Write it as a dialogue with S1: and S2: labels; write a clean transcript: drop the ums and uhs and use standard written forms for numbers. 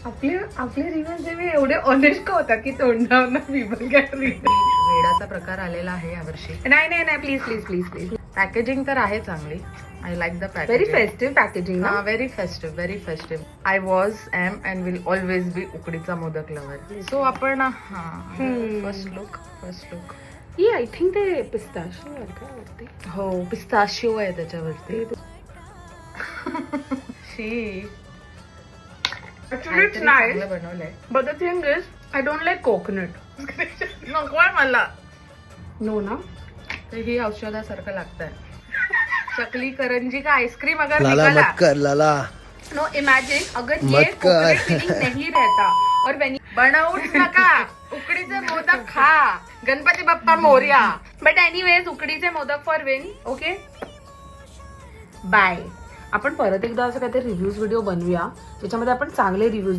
S1: आपले रिव्ह्यूज एवढे ऑनेस्ट का होता की तोंडावर
S2: वेडाचा प्रकार आलेला आहे यावर्षी.
S1: नाही please please please please.
S2: Packaging तर आहे चांगली. I like the
S1: very
S2: packaging.
S1: Festive packaging ना.
S2: Very festive, very festive. I was am and will always be उकडीचा मोदक लवर. सो आपण फर्स्ट लुक.
S1: ही आय थिंक ते पिस्ताशियो आहे का वरती.
S2: हो, पिस्ताशिओ आहे त्याच्यावरती. शी
S1: Actually, it's nice.
S2: बनवलंय.
S1: But the thing is, I don't like coconut.
S2: नकोय मला.
S1: No, ना.
S2: तर ही औषधासारखं लागतंय. चकली करंजी का आइसक्रीम अगर
S3: लाला
S2: निकाला.
S3: मत कर लाला.
S1: No, imagine अगर ये
S3: मत कर.
S1: coconut feeling नहीं रहता और when
S2: बनवूच नका. उकडीचे मोदक खा. गणपती बाप्पा मोरया.
S1: but anyways उकडीचे modak for win. Okay bye. आपण परत एकदा असं काहीतरी रिव्ह्यूज व्हिडिओ बनवूया ज्याच्यामध्ये आपण चांगले रिव्ह्यूज